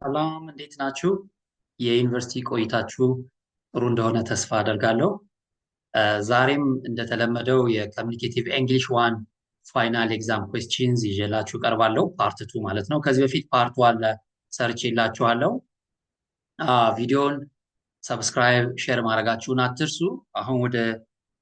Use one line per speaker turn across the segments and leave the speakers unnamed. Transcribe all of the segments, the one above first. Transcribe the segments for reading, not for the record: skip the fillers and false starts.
ሰላም እንዴት ናችሁ? የዩኒቨርሲቲ ቆይታችሁ ጥሩ እንደሆነ ተስፋ አደርጋለሁ። ዛሬም እንደተለመደው የኮሚኒኬቲቭ እንግሊሽ ዋን ፋይናል ኤግዛም ኩዌስችንስ ይዤላችሁ ቀርባለሁ። ፓርት ቱ ማለት ነው። ከዚህ በፊት ፓርት ዋን ሰርች የላችኋለሁ። ቪዲዮን ሰብስክራይብ፣ ሼር ማድረጋችሁን አትርሱ። አሁን ወደ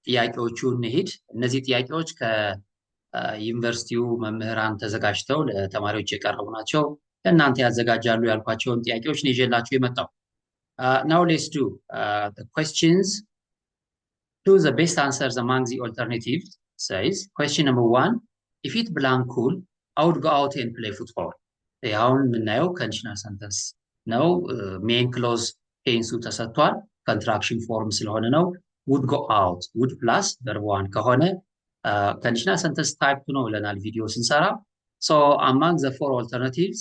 ጥያቄዎቹ እንሂድ። እነዚህ ጥያቄዎች ከዩኒቨርሲቲው መምህራን ተዘጋጅተው ለተማሪዎች የቀረቡ ናቸው። ለእናንተ ያዘጋጃሉ ያልኳቸውን ጥያቄዎች ነው ይዤላችሁ የመጣው። Now let's do the questions. Choose the best answers among the alternatives. Says question number one: if it blank cool, I would go out and play football. አሁን የምናየው conditional sentence ነው። ሜን ክሎዝ ቴንሱ ተሰጥቷል። ኮንትራክሽን ፎርም ስለሆነ ነው። would go out would plus verb one ከሆነ conditional sentence type ነው ብለናል ቪዲዮ ስንሰራ። So among the four alternatives,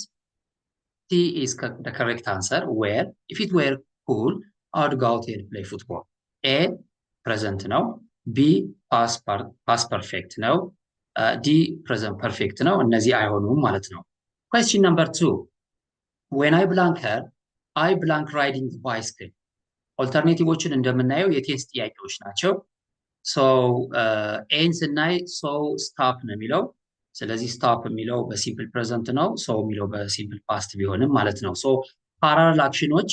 C is the correct answer. Where if it were cool, I would go out and play football. A present now. B past perfect now. D present perfect now. እነዚህ አይሆኑም ማለት ነው። Question number two: when I blank her, I blank riding the bicycle. ኦልተርኔቲቮችን እንደምናየው የቴንስ ጥያቄዎች ናቸው። ሶ ኤን ስናይ ሶ ስታፕ ነው የሚለው። ስለዚህ ስታፕ የሚለው በሲምፕል ፕሬዘንት ነው። ሶ የሚለው በሲምፕል ፓስት ቢሆንም ማለት ነው። ሶ ፓራለል አክሽኖች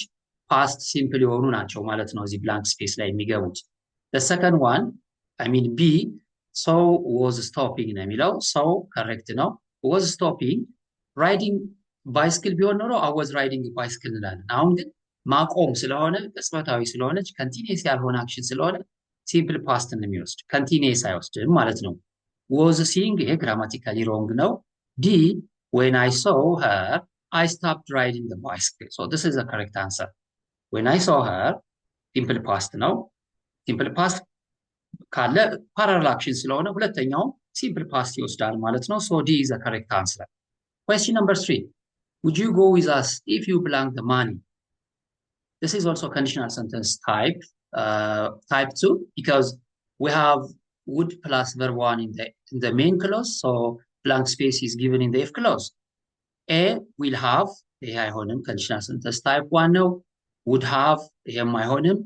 ፓስት ሲምፕል የሆኑ ናቸው ማለት ነው እዚህ ብላንክ ስፔስ ላይ የሚገቡት። ሰከንድ ዋን አይ ሚን ቢ ሶ ዋዝ ስቶፒንግ ነው የሚለው። ሶ ከሬክት ነው። ዋዝ ስቶፒንግ ራይዲንግ ባይስክል ቢሆን ኖሮ አይ ዋዝ ራይዲንግ ባይስክል እንላለን። አሁን ግን ማቆም ስለሆነ ቅጽበታዊ ስለሆነች ኮንቲኒየስ ያልሆነ አክሽን ስለሆነ ሲምፕል ፓስትን የሚወስድ ኮንቲኒየስ አይወስድም ማለት ነው። was seeing ይሄ ግራማቲካሊ ሮንግ ነው። ዲ when I saw her I stopped riding the bicycle. So this is the correct answer. when I saw her ሲምፕል ፓስት ነው። ሲምፕል ፓስት ካለ ፓራለል አክሽን ስለሆነ ሁለተኛው ሲምፕል ፓስት ይወስዳል ማለት ነው። So D is the correct answer. Question number 3: would you go with us if you blank the money? This is also conditional sentence type 2 because we have would plus verb 1 in the main clause, so blank space is given in the if clause. A will have ይሄ አይሆንም conditional sentence type 1 ነው። would have ይሄም አይሆንም።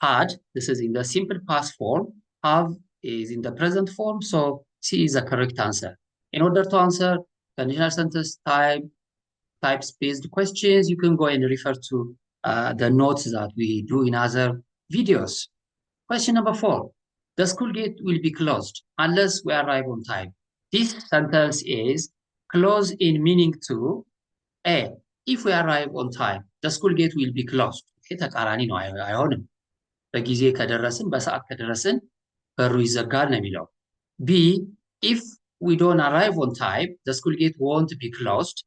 had this is in the simple past form, have is in the present form, so C is the correct answer. In order to answer conditional sentence types based questions, you can go and refer to the notes that we do in other videos. Question number 4: the school gate will be closed unless we arrive on time. This sentence is close in meaning to A, if we arrive on time, the school gate will be closed. ይሄ ተቃራኒ ነው፣ አይሆንም። በጊዜ ከደረስን በሰዓት ከደረስን በሩ ይዘጋል ነው የሚለው። B, if we don't arrive on time, the school gate won't be closed.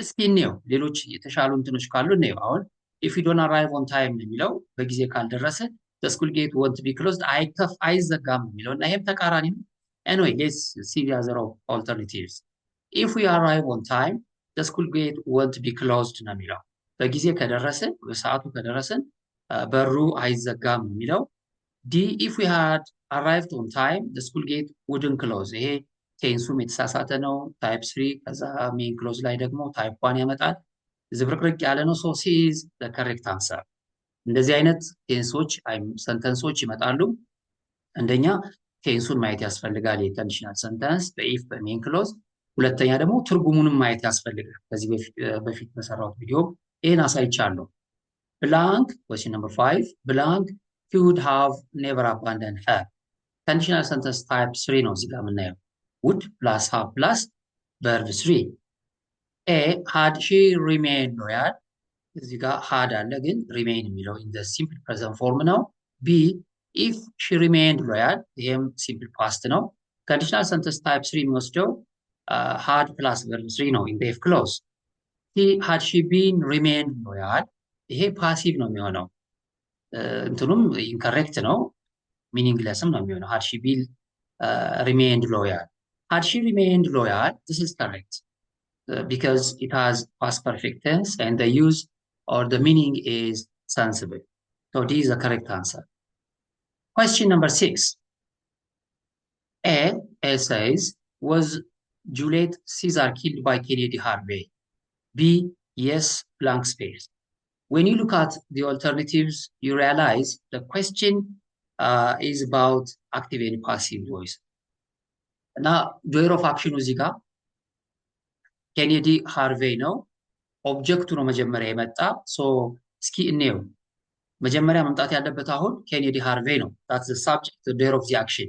እስኪ እንየው ሌሎች የተሻሉ እንትኖች ካሉ እንየው። አሁን if you don't arrive on time ነው የሚለው በጊዜ ካልደረሰ the school gate won't be closed አይዘጋም የሚለው እና ይሄም ተቃራኒ ነው። anyway let's see the other alternatives. if we arrive on time, the school gate won't be closed ነው የሚለው በጊዜ ከደረስን በሰዓቱ ከደረስን በሩ አይዘጋም የሚለው። D, if we had arrived on time, the school gate wouldn't close. ይሄ ቴንሱም የተሳሳተ ነው። ታይፕ 3 ከዛ ሜን ክሎዝ ላይ ደግሞ ታይፕ 1 ያመጣል። ዝብርቅርቅ ያለ ነው። ሶ ሲ ኢዝ ዘ ከሬክት አንሰር። እንደዚህ አይነት ቴንሶች ሰንተንሶች ይመጣሉ። አንደኛ ቴንሱን ማየት ያስፈልጋል፣ የኮንዲሽናል ሰንተንስ በኢፍ በሜን ክሎዝ። ሁለተኛ ደግሞ ትርጉሙንም ማየት ያስፈልጋል። ከዚህ በፊት በሰራሁት ቪዲዮ ይሄን አሳይቻለሁ። ብላንክ question number 5 ብላንክ he would have never abandoned her. conditional sentence type 3 ነው እዚህ ጋር የምናየው። would plus have plus verb 3. A, had she remained loyal? እዚህ ጋር had አለ ግን remain የሚለው in the simple present form ነው። B, if she remained loyal ይሄም simple past ነው። conditional sentence type 3 የሚወስደው had plus verb 3 ነው in the if clause. C, had she been remained loyal ይሄ ፓሲቭ ነው የሚሆነው። እንትኑም incorrect ነው፣ meaninglessም ነው የሚሆነው had she been remained loyal. Had she remained loyal, this is correct because it has past perfect tense and the use or the meaning is sensible. So D is the correct answer. Question number 6. A says, was Juliet Caesar killed by Kennedy Harvey? B, yes, blank space. When you look at the alternatives, you realize the question is about active and passive voice. እና ጆይር ኦፍ አክሽኑ እዚህ ጋር ኬኔዲ ሃርቬይ ነው። ኦብጀክቱ ነው መጀመሪያ የመጣ። ሶ እስኪ እንየው። መጀመሪያ መምጣት ያለበት አሁን ኬኔዲ ሃርቬይ ነው። that's the subject, the ጆይር ኦፍ the action.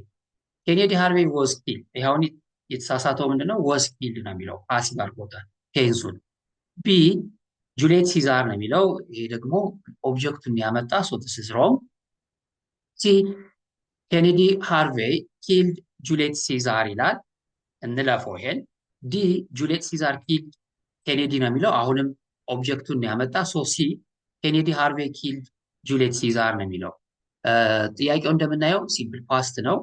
ኬኔዲ ሃርቬይ was killed። ይሄውን የተሳሳተው ምንድነው? was killed ነው የሚለው ፓሲቭ አድርጎታል ቴንሱን። ቢ ጁሊየት ሲዛር ነው የሚለው። ይሄ ደግሞ ኦብጀክቱን ያመጣ። ሶ this is wrong. ሲ ኬኔዲ ሃርቬይ killed ጁሊየት ሲዛር ይላል። እንለፈው ይሄን። ዲ ጁሊየት ሲዛር ኪልድ ኬኔዲ ነው የሚለው። አሁንም ኦብጀክቱን ያመጣ። ሶ ሲ ኬኔዲ ሃርቬይ ኪልድ ጁሊየት ሲዛር ነው የሚለው። ጥያቄው እንደምናየው ሲምፕል ፓስት ነው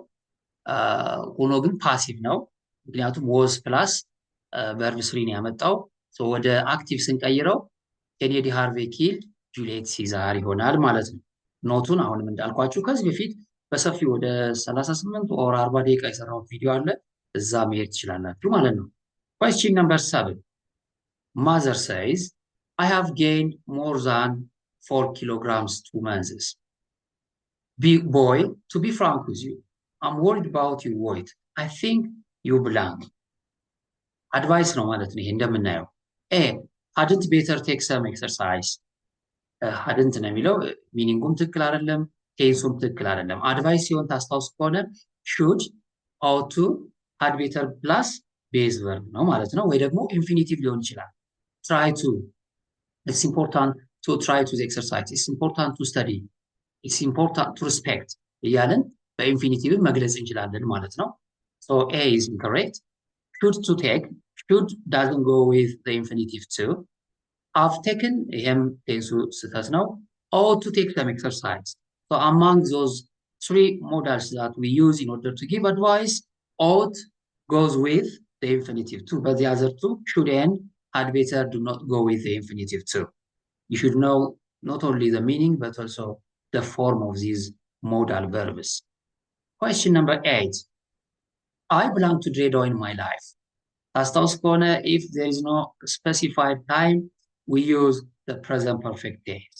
ሆኖ ግን ፓሲቭ ነው። ምክንያቱም ወዝ ፕላስ ቨርብ ስሪ ነው ያመጣው። ወደ አክቲቭ ስንቀይረው ኬኔዲ ሃርቬይ ኪልድ ጁሊየት ሲዛር ይሆናል ማለት ነው። ኖቱን አሁንም እንዳልኳችሁ ከዚህ በፊት በሰፊው ወደ 38 or 40 ደቂቃ የሰራሁት ቪዲዮ አለ። እዛ መሄድ ትችላላችሁ ማለት ነው። question number 7. Mother says, I have gained more than 4 kilograms 2 months. Big boy, to be frank with you, I'm worried about your weight. I think you belong. Advice ነው ማለት ነው። ይሄ እንደምናየው ኤ hadn't better take some exercise. hadn't ነው የሚለው ሚኒንጉም ትክክል አይደለም፣ ቴንሱም ትክክል አይደለም። አድቫይስ ሲሆን ታስታውስ ከሆነ should, ought to, had better plus ቤዝ ቨርብ ነው ማለት ነው። ወይ ደግሞ ኢንፊኒቲቭ ሊሆን ይችላል። try to, it's important to try to exercise, it's important to study, it's important to respect እያለን በኢንፊኒቲቭ መግለጽ እንችላለን ማለት ነው። so A is incorrect. should to take, should doesn't go with the infinitive to. have taken ይሄም ቴንሱ ስህተት ነው። ought to take some exercise. so among those three modals that we use in order to give advice, ought goes with the infinitive to, but the other two, should and had better, do not go with the infinitive to. You should know not only the meaning but also the form of these modal verbs. question number 8. I belong to Dredo in my life. ታስታውስ ከሆነ if there is no specified time, we use the present perfect tense.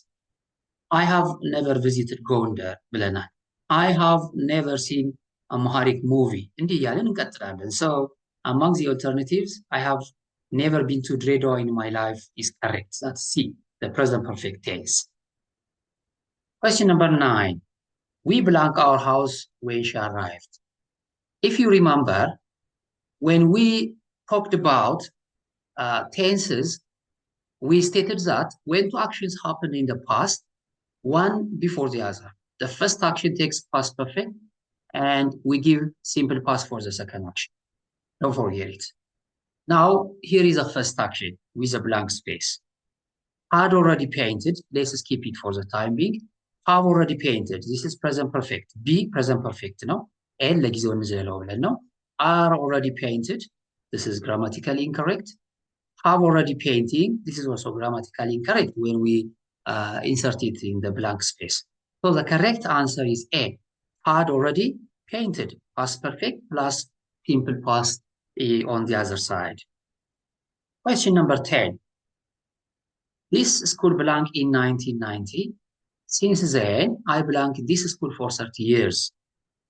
I have never visited Gondar ብለናል። I have never seen a Amharic movie እንዲህ እያለን እንቀጥላለን። so among the alternatives, I have never been to Dredo in my life is correct. That's C, the present perfect tense. question number 9. We blank our house when she arrived. If you remember, when we talked about tenses, we stated that when two actions happen in the past, one before the other, the first action takes past perfect and we give simple past for the second action. Don't forget it. Now, here is a first action with a blank space. Had already painted, let's skip it for the time being. Have already painted, this is present perfect. B, present perfect, no? L, no? Are already painted, this is grammatically incorrect. Have already painting, this is also grammatically incorrect when we insert it in the blank space. So the correct answer is A, had already painted, past perfect plus simple past on the other side. question number 10. This school belonged in 1990. Since then, I belong in this school for 30 years.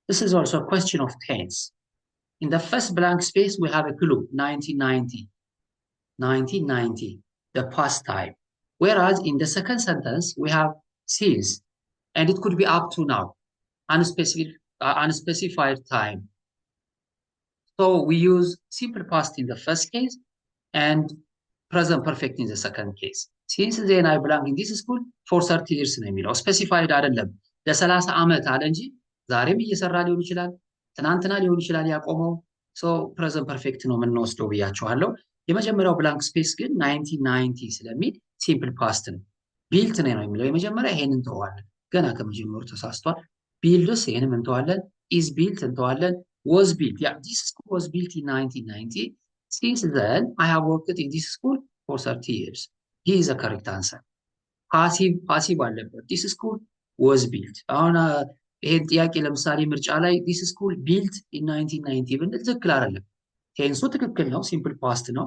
This is also a question of tense. In the first blank space, we have a clue, 1990. 1990, the past time. Whereas in the second sentence, we have since, and it could be up to now, unspecified time. So we use simple past in the first case and present perfect in the second case. Since then I belong in this school for 30 years ነው የሚለው ስፔሲፋይድ አይደለም። ለ30 ዓመት አለ እንጂ ዛሬም እየሰራ ሊሆን ይችላል፣ ትናንትና ሊሆን ይችላል ያቆመው። ሶ ፕሬዘንት ፐርፌክት ነው የምንወስደው ብያችኋለሁ። የመጀመሪያው ብላንክ ስፔስ ግን 1990 ስለሚል ሲምፕል ፓስት ነው። ቢልት ነው የሚለው የመጀመሪያ ይሄንን እንተዋለን። ገና ከመጀመሩ ተሳስቷል። ቢልድስ ይሄንን እንተዋለን። ኢዝ ቢልት እንተዋለን። was built, yeah, this school was built in 1990. Since then, I have worked in this school for 30 years. Here is the correct answer. Passive አለበት። This school was built. አሁን ይሄን ጥያቄ ለምሳሌ ምርጫ ላይ this school built in 1990 ብንል ትክክል አይደለም። ቴንሱ ትክክል ነው፣ ሲምፕል ፓስት ነው፣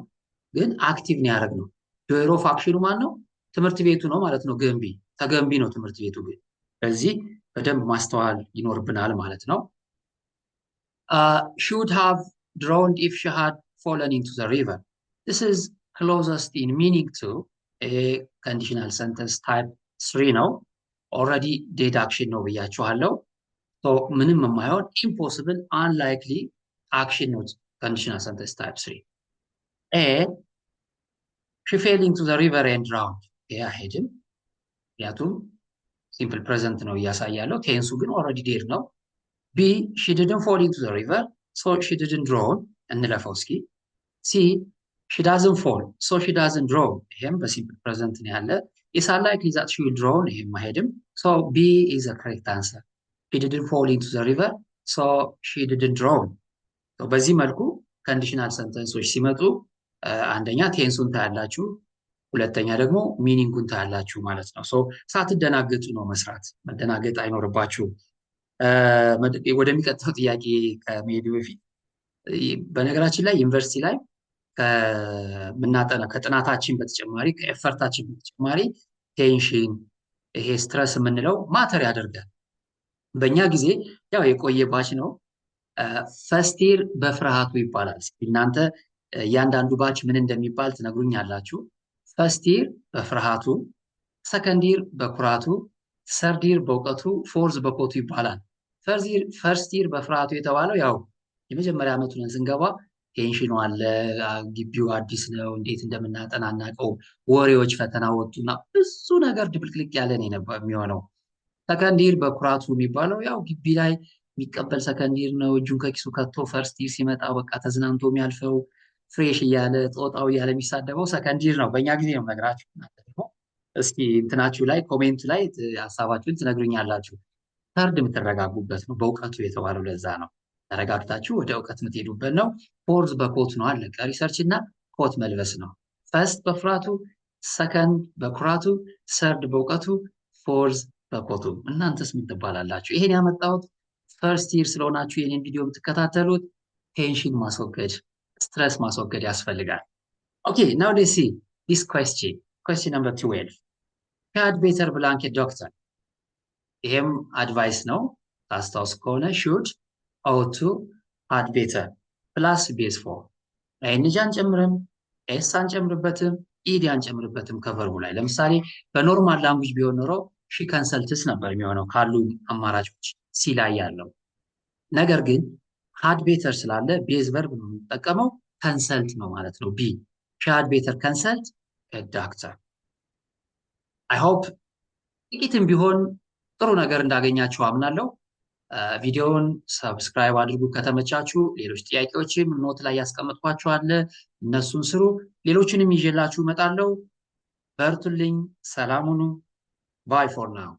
ግን አክቲቭ ነው ያደረግነው። ዶየር ኦፍ አክሽኑ ማን ነው? ትምህርት ቤቱ ነው ማለት ነው። ገንቢ ተገንቢ ነው ትምህርት ቤቱ ግን። በዚህ በደንብ ማስተዋል ይኖርብናል ማለት ነው። she would have drowned if she had fallen into the river. This is closest in meaning to a conditional sentence type 3 ነው። already dead action ነው ብያችኋለሁ። so ምንም የማይሆን impossible unlikely action ነው conditional sentence type 3 a she fell into the river and drowned ይሄ አይሄድም ምክንያቱም simple present ነው እያሳያለሁ ቴንሱ ግን already dead ነው B she didn't fall into the river so she didn't drown እንለፈው እስኪ C she doesn't fall so she doesn't drown ይሄም በሲምፕል ፕሬዘንት ነው ያለ It's unlikely that she will drown ይሄም አይሄድም so B is the correct answer she didn't fall into the river so she didn't drown so በዚህ መልኩ ኮንዲሽናል ሰንተንሶች ሲመጡ አንደኛ ቴንሱን ታያላችሁ ሁለተኛ ደግሞ ሚኒንጉን ታያላችሁ ማለት ነው ሶ ሳትደናገጡ ነው መስራት መደናገጥ አይኖርባችሁም ወደሚቀጥለው ጥያቄ ከመሄዱ በፊት በነገራችን ላይ ዩኒቨርሲቲ ላይ ከጥናታችን በተጨማሪ ከኤፈርታችን በተጨማሪ ቴንሽን ይሄ ስትረስ የምንለው ማተር ያደርጋል በእኛ ጊዜ ያው የቆየ ባች ነው ፈርስት ይር በፍርሃቱ ይባላል እናንተ እያንዳንዱ ባች ምን እንደሚባል ትነግሩኛላችሁ ፈርስት ይር በፍርሃቱ ሰከንድ ይር በኩራቱ ሰርድ ይር በእውቀቱ ፎርዝ በኮቱ ይባላል ፈርስት ይር በፍርሃቱ የተባለው ያው የመጀመሪያ ዓመቱን ስንገባ ቴንሽኑ አለ ግቢው አዲስ ነው እንዴት እንደምናጠና እናቀው ወሬዎች ፈተና ወጡና ብዙ ነገር ድብልቅልቅ ያለ ነው የሚሆነው ሰከንድ ይር በኩራቱ የሚባለው ያው ግቢ ላይ የሚቀበል ሰከንድ ይር ነው እጁን ከኪሱ ከቶ ፈርስት ይር ሲመጣ በቃ ተዝናንቶ የሚያልፈው ፍሬሽ እያለ ጦጣው እያለ የሚሳደበው ሰከንድ ይር ነው በእኛ ጊዜ ነው ነግራችሁ ደግሞ እስኪ እንትናችሁ ላይ ኮሜንት ላይ ሐሳባችሁን ትነግሩኛላችሁ ሰርድ የምትረጋጉበት ነው በእውቀቱ የተባለው ለዛ ነው ተረጋግታችሁ ወደ እውቀት የምትሄዱበት ነው ፎርዝ በኮት ነው አለቀ ሪሰርች እና ኮት መልበስ ነው ፈርስት በፍራቱ ሰከንድ በኩራቱ ሰርድ በእውቀቱ ፎርዝ በኮቱ እናንተስ ምን ትባላላችሁ ይሄን ያመጣሁት ፈርስት ይር ስለሆናችሁ የኔን ቪዲዮ የምትከታተሉት ቴንሽን ማስወገድ ስትረስ ማስወገድ ያስፈልጋል ኦኬ ናው ሌትስ ሲ ዲስ question number 12 had better blanket doctor ይሄም አድቫይስ ነው ታስታውስ ከሆነ should ought to had better plus base for አይንጃን ጨምረም ኤሳን ጨምርበትም ኢዲያን ጨምርበትም ከቨርቡ ላይ ለምሳሌ በኖርማል ላንጉዌጅ ቢሆን ኖሮ she consults ነበር የሚሆነው ካሉ አማራጮች ሲ ላይ ያለው ነገር ግን had better ስላለ ቤዝ ቨርብ ነው የምንጠቀመው consult ነው ማለት ነው ቢ she had better consult a doctor I hope ጥቂትም ቢሆን ጥሩ ነገር እንዳገኛችሁ አምናለሁ ቪዲዮውን ሰብስክራይብ አድርጉ ከተመቻችሁ ሌሎች ጥያቄዎችም ኖት ላይ ያስቀምጥኳችኋል እነሱን ስሩ ሌሎችንም ይዤላችሁ እመጣለሁ በርቱልኝ ሰላም ሁኑ bye for now